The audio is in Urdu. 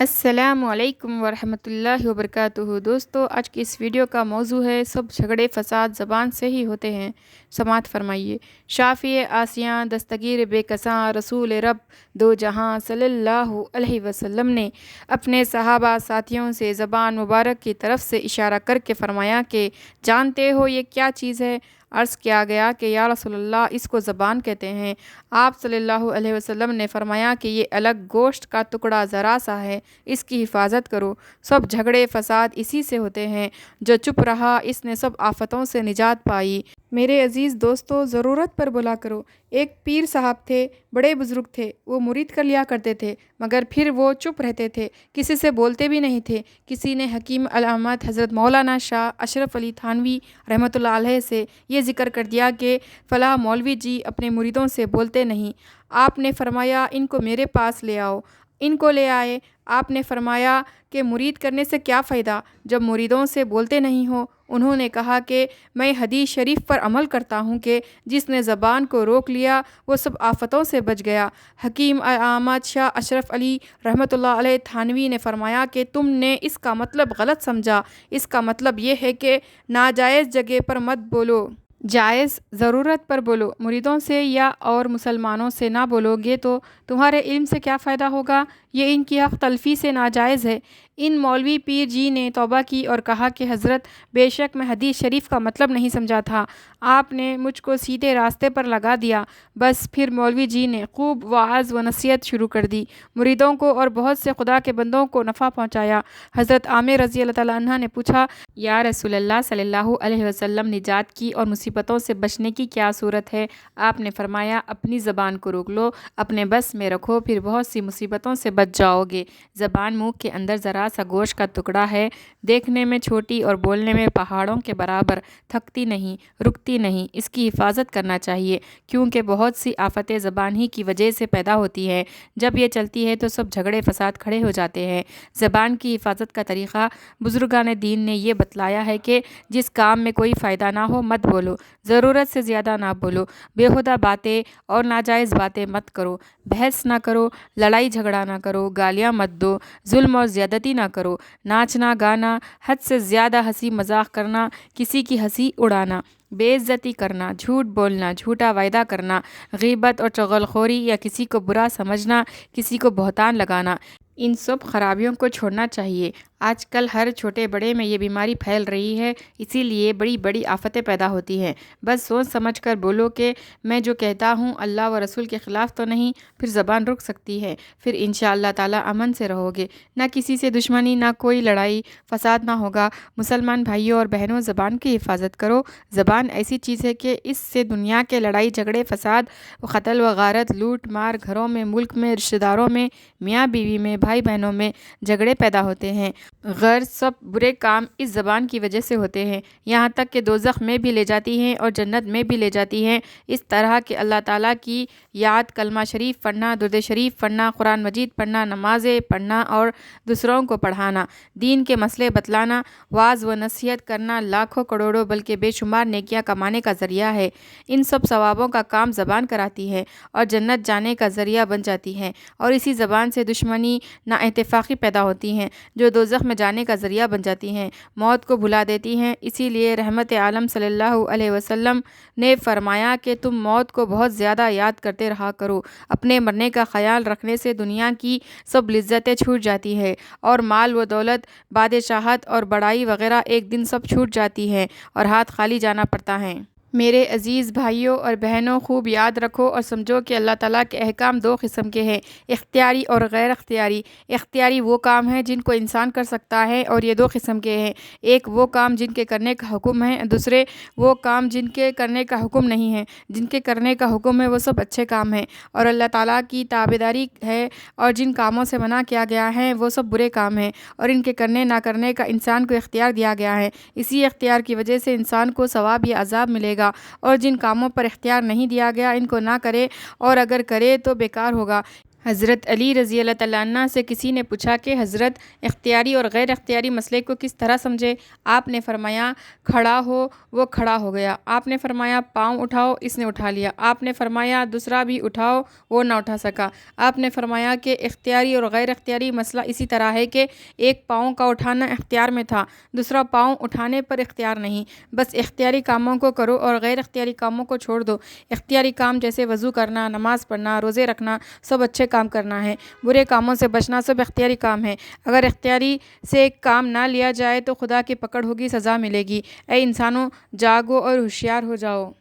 السلام علیکم ورحمۃ اللہ وبرکاتہ۔ دوستو، آج کی اس ویڈیو کا موضوع ہے سب جھگڑے فساد زبان سے ہی ہوتے ہیں۔ سماعت فرمائیے۔ شافی آسیاں دستگیر بے کساں رسول رب دو جہاں صلی اللہ علیہ وسلم نے اپنے صحابہ ساتھیوں سے زبان مبارک کی طرف سے اشارہ کر کے فرمایا کہ جانتے ہو یہ کیا چیز ہے؟ عرض کیا گیا کہ یا رسول اللہ، اس کو زبان کہتے ہیں۔ آپ صلی اللہ علیہ وسلم نے فرمایا کہ یہ الگ گوشت کا ٹکڑا ذرا سا ہے، اس کی حفاظت کرو۔ سب جھگڑے فساد اسی سے ہوتے ہیں۔ جو چپ رہا اس نے سب آفتوں سے نجات پائی۔ میرے عزیز دوستو، ضرورت پر بولا کرو۔ ایک پیر صاحب تھے، بڑے بزرگ تھے، وہ مرید کر لیا کرتے تھے، مگر پھر وہ چپ رہتے تھے، کسی سے بولتے بھی نہیں تھے۔ کسی نے حکیم علامت حضرت مولانا شاہ اشرف علی تھانوی رحمۃ اللہ علیہ سے یہ ذکر کر دیا کہ فلاں مولوی جی اپنے مریدوں سے بولتے نہیں۔ آپ نے فرمایا ان کو میرے پاس لے آؤ۔ ان کو لے آئے۔ آپ نے فرمایا کہ مرید کرنے سے کیا فائدہ جب مریدوں سے بولتے نہیں ہو؟ انہوں نے کہا کہ میں حدیث شریف پر عمل کرتا ہوں کہ جس نے زبان کو روک لیا وہ سب آفتوں سے بچ گیا۔ حکیم علامت شاہ اشرف علی رحمۃ اللہ علیہ تھانوی نے فرمایا کہ تم نے اس کا مطلب غلط سمجھا۔ اس کا مطلب یہ ہے کہ ناجائز جگہ پر مت بولو، جائز ضرورت پر بولو۔ مریدوں سے یا اور مسلمانوں سے نہ بولو گے تو تمہارے علم سے کیا فائدہ ہوگا؟ یہ ان کی حق تلفی سے ناجائز ہے۔ ان مولوی پیر جی نے توبہ کی اور کہا کہ حضرت، بے شک میں حدیث شریف کا مطلب نہیں سمجھا تھا، آپ نے مجھ کو سیدھے راستے پر لگا دیا۔ بس پھر مولوی جی نے خوب وعظ و نصیحت شروع کر دی، مریدوں کو اور بہت سے خدا کے بندوں کو نفع پہنچایا۔ حضرت عامر رضی اللہ تعالیٰ عنہ نے پوچھا، یا رسول اللہ صلی اللہ علیہ وسلم، نجات کی اور مصیبتوں سے بچنے کی کیا صورت ہے؟ آپ نے فرمایا، اپنی زبان کو روک لو، اپنے بس میں رکھو، پھر بہت سی مصیبتوں سے بچ جاؤ گے۔ زبان منہ کے اندر ذرا سا گوشت کا ٹکڑا ہے، دیکھنے میں چھوٹی اور بولنے میں پہاڑوں کے برابر، تھکتی نہیں، رکتی نہیں۔ اس کی حفاظت کرنا چاہیے، کیونکہ بہت سی آفتیں زبان ہی کی وجہ سے پیدا ہوتی ہیں۔ جب یہ چلتی ہے تو سب جھگڑے فساد کھڑے ہو جاتے ہیں۔ زبان کی حفاظت کا طریقہ بزرگان دین نے یہ بتلایا ہے کہ جس کام میں کوئی فائدہ نہ ہو مت بولو، ضرورت سے زیادہ نہ بولو، بیہودہ باتیں اور ناجائز باتیں مت کرو، بحث نہ کرو، لڑائی جھگڑا نہ کرو، گالیاں مت دو، ظلم اور زیادتی نہ کرو، ناچنا گانا، حد سے زیادہ ہنسی مذاق کرنا، کسی کی ہنسی اڑانا، بے عزتی کرنا، جھوٹ بولنا، جھوٹا وعدہ کرنا، غیبت اور چغل خوری یا کسی کو برا سمجھنا، کسی کو بہتان لگانا، ان سب خرابیوں کو چھوڑنا چاہیے۔ آج کل ہر چھوٹے بڑے میں یہ بیماری پھیل رہی ہے، اسی لیے بڑی بڑی آفتیں پیدا ہوتی ہیں۔ بس سوچ سمجھ کر بولو کہ میں جو کہتا ہوں اللہ و رسول کے خلاف تو نہیں، پھر زبان رک سکتی ہے، پھر انشاءاللہ تعالی امن سے رہو گے، نہ کسی سے دشمنی، نہ کوئی لڑائی فساد نہ ہوگا۔ مسلمان بھائیوں اور بہنوں، زبان کی حفاظت کرو۔ زبان ایسی چیز ہے کہ اس سے دنیا کے لڑائی جھگڑے فساد، قتل و غارت، لوٹ مار، گھروں میں، ملک میں، رشتہ داروں میں، میاں بیوی میں، بھائی بہنوں میں جھگڑے پیدا ہوتے ہیں۔ غیر سب برے کام اس زبان کی وجہ سے ہوتے ہیں، یہاں تک کہ دوزخ میں بھی لے جاتی ہیں اور جنت میں بھی لے جاتی ہیں۔ اس طرح کہ اللہ تعالیٰ کی یاد، کلمہ شریف پڑھنا، درود شریف پڑھنا، قرآن مجید پڑھنا، نمازیں پڑھنا اور دوسروں کو پڑھانا، دین کے مسئلے بتلانا، وعظ و نصیحت کرنا لاکھوں کروڑوں بلکہ بے شمار نیکیاں کمانے کا ذریعہ ہے۔ ان سب ثوابوں کا کام زبان کراتی ہے اور جنت جانے کا ذریعہ بن جاتی ہے، اور اسی زبان سے دشمنی، نا اتفاقی پیدا ہوتی ہیں جو دوزخ میں جانے کا ذریعہ بن جاتی ہیں، موت کو بھلا دیتی ہیں۔ اسی لیے رحمت عالم صلی اللہ علیہ وسلم نے فرمایا کہ تم موت کو بہت زیادہ یاد کرتے رہا کرو۔ اپنے مرنے کا خیال رکھنے سے دنیا کی سب لذتیں چھوٹ جاتی ہیں، اور مال و دولت، بادشاہت اور بڑائی وغیرہ ایک دن سب چھوٹ جاتی ہیں اور ہاتھ خالی جانا پڑتا ہے۔ میرے عزیز بھائیوں اور بہنوں، خوب یاد رکھو اور سمجھو کہ اللہ تعالیٰ کے احکام دو قسم کے ہیں، اختیاری اور غیر اختیاری۔ اختیاری وہ کام ہیں جن کو انسان کر سکتا ہے، اور یہ دو قسم کے ہیں، ایک وہ کام جن کے کرنے کا حکم ہے، دوسرے وہ کام جن کے کرنے کا حکم نہیں ہے۔ جن کے کرنے کا حکم ہے وہ سب اچھے کام ہیں اور اللہ تعالیٰ کی تابعداری ہے، اور جن کاموں سے منع کیا گیا ہے وہ سب برے کام ہیں، اور ان کے کرنے نہ کرنے کا انسان کو اختیار دیا گیا ہے۔ اسی اختیار کی وجہ سے انسان کو ثواب یا عذاب ملے گا، اور جن کاموں پر اختیار نہیں دیا گیا ان کو نہ کرے، اور اگر کرے تو بیکار ہوگا۔ حضرت علی رضی اللہ تعالیٰ عنہ سے کسی نے پوچھا کہ حضرت اختیاری اور غیر اختیاری مسئلے کو کس طرح سمجھے؟ آپ نے فرمایا کھڑا ہو، وہ کھڑا ہو گیا۔ آپ نے فرمایا پاؤں اٹھاؤ، اس نے اٹھا لیا۔ آپ نے فرمایا دوسرا بھی اٹھاؤ، وہ نہ اٹھا سکا۔ آپ نے فرمایا کہ اختیاری اور غیر اختیاری مسئلہ اسی طرح ہے کہ ایک پاؤں کا اٹھانا اختیار میں تھا، دوسرا پاؤں اٹھانے پر اختیار نہیں۔ بس اختیاری کاموں کو کرو اور غیر اختیاری کاموں کو چھوڑ دو۔ اختیاری کام جیسے وضو کرنا، نماز پڑھنا، روزے رکھنا، سب اچھے کام کرنا ہے۔ برے کاموں سے بچنا سب اختیاری کام ہے۔ اگر اختیاری سے کام نہ لیا جائے تو خدا کی پکڑ ہوگی، سزا ملے گی۔ اے انسانوں، جاگو اور ہوشیار ہو جاؤ۔